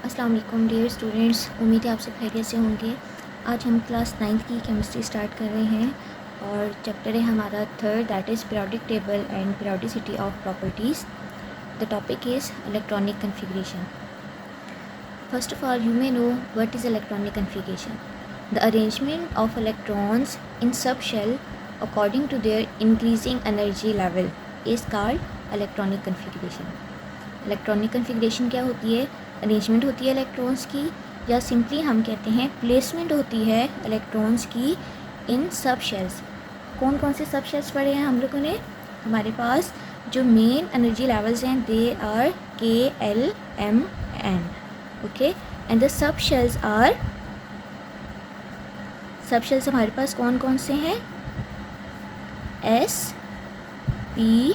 अस्सलाम वालेकुम dear students, उम्मीद है आप सब खैरियत से होंगे। आज हम क्लास 9th की केमिस्ट्री स्टार्ट कर रहे हैं और चैप्टर है हमारा third, that is periodic table and periodicity of properties. The topic is electronic configuration. First of all, you may know what is electronic configuration. The arrangement of electrons in sub shell according to their increasing energy level is called electronic configuration. Electronic configuration क्या होती है? Arrangement होती है electrons की, या simply हम कहते हैं प्लेसमेंट होती है इलेक्ट्रॉन्स की इन सब शेल्स। कौन कौन से सब शेल्स पढ़े हैं हम लोगों ने? हमारे पास जो मेन एनर्जी लेवल्स हैं they are K, L, M, N, okay, and the sub shells हमारे पास कौन कौन से हैं? एस, पी,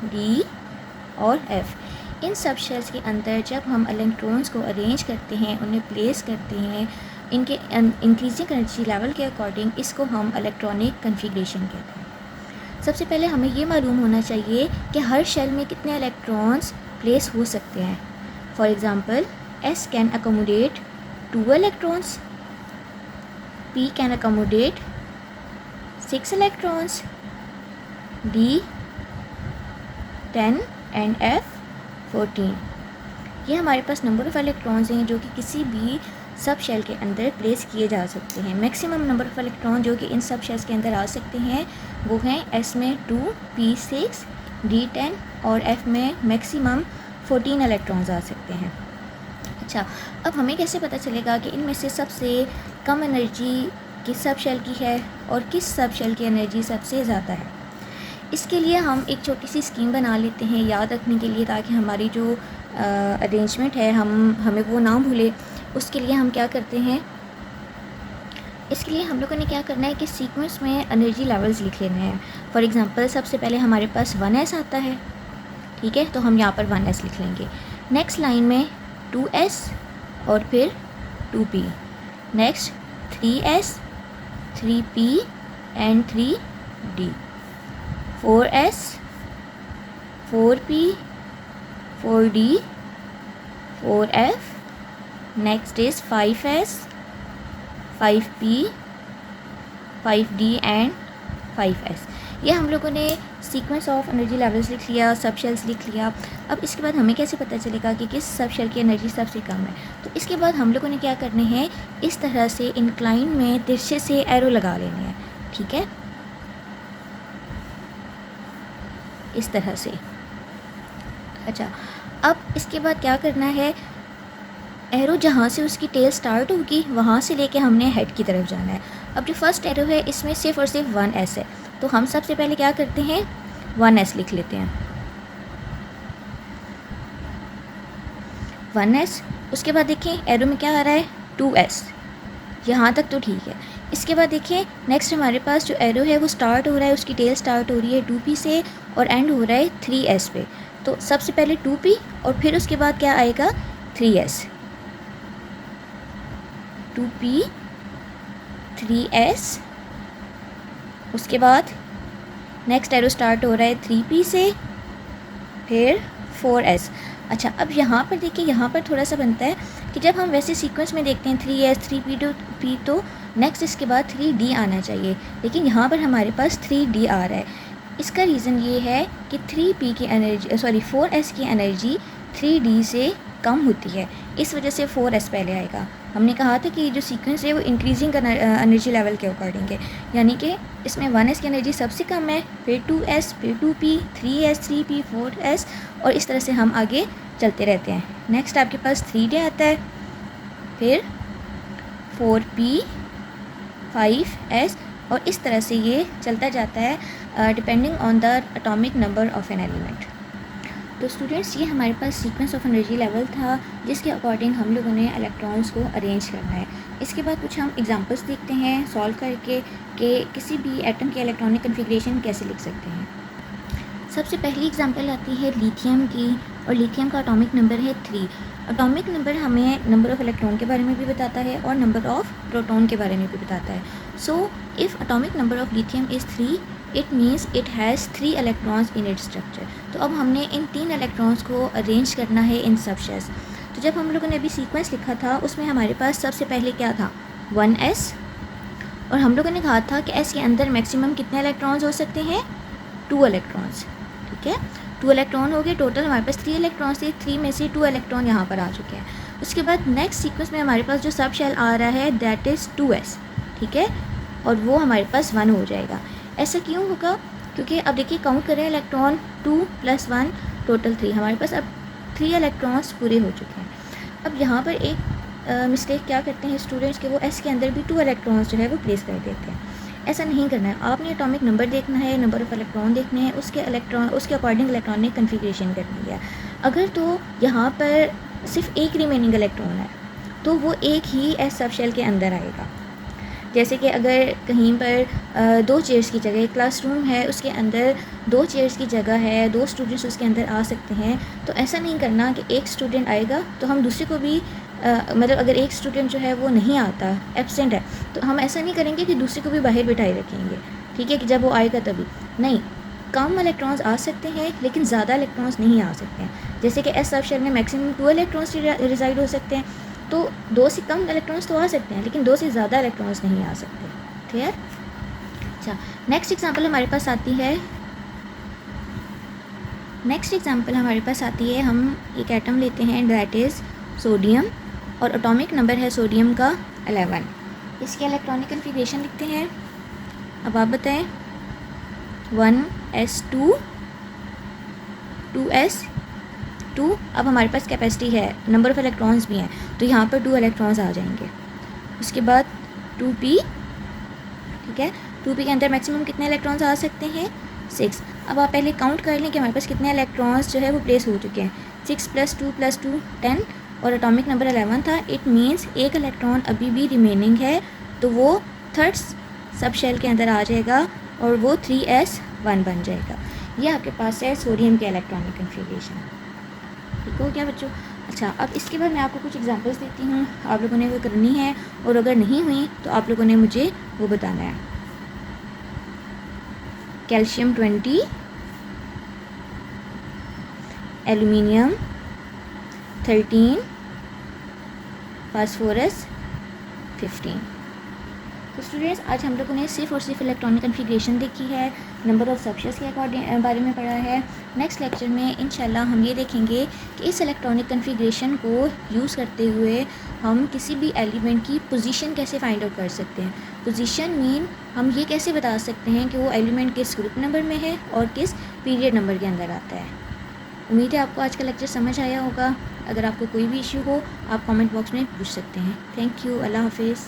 डी और एफ। इन सब शेल्स के अंदर जब हम इलेक्ट्रॉन्स को अरेंज करते हैं, उन्हें प्लेस करते हैं इनके इंक्रीजिंग एनर्जी लेवल के अकॉर्डिंग, इसको हम इलेक्ट्रॉनिक कन्फिग्रेशन कहते हैं। सबसे पहले हमें ये मालूम होना चाहिए कि हर शेल में कितने इलेक्ट्रॉन्स प्लेस हो सकते हैं। For example, S can accommodate 2 electrons, P can accommodate 6 electrons, D 10 and F 14। ये हमारे पास नंबर ऑफ़ इलेक्ट्रॉन्स हैं जो कि किसी भी सब शेल के अंदर प्लेस किए जा सकते हैं। मैक्सिमम नंबर ऑफ़ इलेक्ट्रॉन जो कि इन सब शेल्स के अंदर आ सकते हैं वो हैं एस में 2, पी 6, डी 10 और एफ में मैक्सिमम 14 इलेक्ट्रॉन्स आ सकते हैं। अच्छा, अब हमें कैसे पता चलेगा कि इनमें से सबसे कम एनर्जी किस सब शेल की है और किस सब शेल की एनर्जी सबसे ज़्यादा है? इसके लिए हम एक छोटी सी स्कीम बना लेते हैं याद रखने के लिए, ताकि हमारी जो अरेंजमेंट है हमें वो ना भूले। उसके लिए हम क्या करते हैं, इसके लिए हम लोगों ने क्या करना है कि सीक्वेंस में एनर्जी लेवल्स लिख लेने हैं। फॉर एग्ज़ाम्पल, सबसे पहले हमारे पास 1s आता है, ठीक है, तो हम यहाँ पर 1s लिख लेंगे। नेक्स्ट लाइन में 2s और फिर 2p, next 3s, 3p and 3d, 4s, 4p, 4d, 4f, next is 5s, 5p, 5d and 5s। ये हम लोगों ने सीक्वेंस ऑफ एनर्जी लेवल्स लिख लिया, सब शेल्स लिख लिया। अब इसके बाद हमें कैसे पता चलेगा कि किस सब शेल की एनर्जी सबसे कम है? तो इसके बाद हम लोगों ने क्या करने हैं, इस तरह से इंक्लाइन में तिरछे से एरो लगा लेने हैं, ठीक है, इस तरह से। अच्छा, अब इसके बाद क्या करना है, एरो जहाँ से उसकी टेल स्टार्ट होगी वहाँ से लेके हमने हेड की तरफ जाना है। अब जो फर्स्ट एरो है इसमें सिर्फ और सिर्फ 1s है, तो हम सबसे पहले क्या करते हैं, 1s लिख लेते हैं, 1s। उसके बाद देखें एरो में क्या आ रहा है, 2s, यहाँ तक तो ठीक है। इसके बाद देखिए नेक्स्ट हमारे पास जो एरो है वो स्टार्ट हो रहा है, उसकी टेल स्टार्ट हो रही है 2p से और एंड हो रहा है 3s पे। तो सबसे पहले 2p और फिर उसके बाद क्या आएगा, 3s, 2p, 3s। उसके बाद नेक्स्ट एरो स्टार्ट हो रहा है 3p से, फिर 4s। अच्छा, अब यहाँ पर देखिए, यहाँ पर थोड़ा सा बनता है कि जब हम वैसे सीक्वेंस में देखते हैं 3s, 3p तो नेक्स्ट इसके बाद 3d आना चाहिए, लेकिन यहाँ पर हमारे पास 3d आ रहा है। इसका रीज़न ये है कि 3p की एनर्जी 4s की एनर्जी 3d से कम होती है, इस वजह से 4s पहले आएगा। हमने कहा था कि जो सीक्वेंस है वो इंक्रीजिंग एनर्जी लेवल के अकॉर्डिंग है, यानी कि इसमें 1s की एनर्जी सबसे कम है, फिर 2s, फिर 2p, 3s, 3p, 4s और इस तरह से हम आगे चलते रहते हैं। नेक्स्ट आपके पास 3d आता है, फिर 4p, 5s और इस तरह से ये चलता जाता है depending on the atomic number of an element. तो स्टूडेंट्स, ये हमारे पास सीक्वेंस ऑफ एनर्जी लेवल था जिसके अकॉर्डिंग हम लोगों ने इलेक्ट्रॉन्स को अरेंज करना है। इसके बाद कुछ हम एग्जांपल्स देखते हैं सॉल्व करके कि किसी भी एटम की इलेक्ट्रॉनिक कन्फिग्रेशन कैसे लिख सकते हैं। सबसे पहली एग्जांपल आती है लिथियम की, और लिथियम का एटॉमिक नंबर है 3। एटॉमिक नंबर हमें नंबर ऑफ़ इलेक्ट्रॉन के बारे में भी बताता है और नंबर ऑफ़ प्रोटॉन के बारे में भी बताता है। So if atomic number of lithium is 3, it means it has 3 electrons in its structure. तो अब हमने इन 3 इलेक्ट्रॉन्स को अरेंज करना है इन सब शेल्स। तो जब हम लोगों ने अभी सीक्वेंस लिखा था उसमें हमारे पास सबसे पहले क्या था 1s, और हम लोगों ने कहा था कि s के अंदर मैक्सिमम कितने इलेक्ट्रॉन्स हो सकते हैं 2 इलेक्ट्रॉन्स। ठीक है, 2 इलेक्ट्रॉन हो गए, टोटल हमारे पास 3 इलेक्ट्रॉन्स थे, 3 में से 2 इलेक्ट्रॉन यहाँ पर आ चुके हैं। उसके बाद नेक्स्ट सीक्वेंस में हमारे पास जो सब शेल आ रहा है दैट इज़ 2s। ठीक है, और वो हमारे पास 1 हो जाएगा। ऐसा क्यों होगा, क्योंकि अब देखिए काउंट करें इलेक्ट्रॉन 2 + 1 टोटल 3, हमारे पास अब 3 इलेक्ट्रॉन्स पूरे हो चुके हैं। अब यहाँ पर एक मिस्टेक क्या करते हैं स्टूडेंट्स के, वो s के अंदर भी 2 इलेक्ट्रॉन्स जो है वो प्लेस कर देते हैं। ऐसा नहीं करना है, आपने एटॉमिक नंबर देखना है, नंबर ऑफ़ इलेक्ट्रॉन देखने हैं, उसके अकॉर्डिंग इलेक्ट्रॉनिक कन्फिग्रेशन करनी है। अगर तो यहाँ पर सिर्फ एक रिमेनिंग इलेक्ट्रॉन है तो वो एक ही एस सब शेल के अंदर आएगा। जैसे कि अगर कहीं पर 2 चेयर्स की जगह, एक क्लासरूम है उसके अंदर 2 चेयर्स की जगह है, 2 स्टूडेंट्स उसके अंदर आ सकते हैं, तो ऐसा नहीं करना कि एक स्टूडेंट आएगा तो हम दूसरे को भी मतलब अगर एक स्टूडेंट जो है वो नहीं आता, एब्सेंट है, तो हम ऐसा नहीं करेंगे कि दूसरे को भी बाहर बिठाए रखेंगे। ठीक है, कि जब वो आएगा तभी नहीं, कम इलेक्ट्रॉन्स आ सकते हैं लेकिन ज़्यादा इलेक्ट्रॉन्स नहीं आ सकते हैं। जैसे कि एस सब शेल में मैक्सिमम 2 इलेक्ट्रॉन्स रिजाइड हो सकते हैं, तो 2 से कम इलेक्ट्रॉन्स तो आ सकते हैं लेकिन 2 से ज़्यादा इलेक्ट्रॉन्स नहीं आ सकते। क्लियर? अच्छा, नेक्स्ट एग्जांपल हमारे पास आती है, हम एक एटम लेते हैं दैट इज़ सोडियम, और एटॉमिक नंबर है सोडियम का 11। इसके इलेक्ट्रॉनिक कन्फिग्रेशन लिखते हैं। अब आप बताएं 1s2 2s2। अब हमारे पास कैपेसिटी है, नंबर ऑफ़ इलेक्ट्रॉन्स भी हैं, तो यहाँ पर 2 इलेक्ट्रॉन्स आ जाएंगे। उसके बाद 2p। ठीक है, 2p के अंदर मैक्सिमम कितने इलेक्ट्रॉन्स आ सकते हैं 6। अब आप पहले काउंट कर लें कि हमारे पास कितने इलेक्ट्रॉन्स जो है वो प्लेस हो चुके हैं। 6 + 2 + 2 10, और एटॉमिक नंबर 11 था। इट मीन्स एक इलेक्ट्रॉन अभी भी रिमेनिंग है, तो वो थर्ड सब शेल के अंदर आ जाएगा और वो 3s1 बन जाएगा। ये आपके पास है सोडियम के इलेक्ट्रॉनिक कन्फिग्रेशन। ठीक हो गया बच्चों? अच्छा, अब इसके बाद मैं आपको कुछ एग्जांपल्स देती हूँ, आप लोगों ने वो करनी है, और अगर नहीं हुई तो आप लोगों ने मुझे वो बताना है। Calcium 20, aluminium 13, phosphorus 15। तो स्टूडेंट्स, आज हम लोगों ने सिर्फ और सिर्फ इलेक्ट्रॉनिक कन्फिग्रेशन देखी है, नंबर ऑफ़ सबशेल्स के बारे में पढ़ा है। नेक्स्ट लेक्चर में इंशाल्लाह हम ये देखेंगे कि इस इलेक्ट्रॉनिक कन्फिग्रेशन को यूज़ करते हुए हम किसी भी एलिमेंट की पोजीशन कैसे फाइंड आउट कर सकते हैं। पोजीशन मीन हम ये कैसे बता सकते हैं कि वो एलिमेंट किस ग्रुप नंबर में है और किस पीरियड नंबर के अंदर आता है। उम्मीद है आपको आज का लेक्चर समझ आया होगा। अगर आपको कोई भी इशू हो आप कमेंट बॉक्स में पूछ सकते हैं। Thank you. अल्लाह हाफिज़।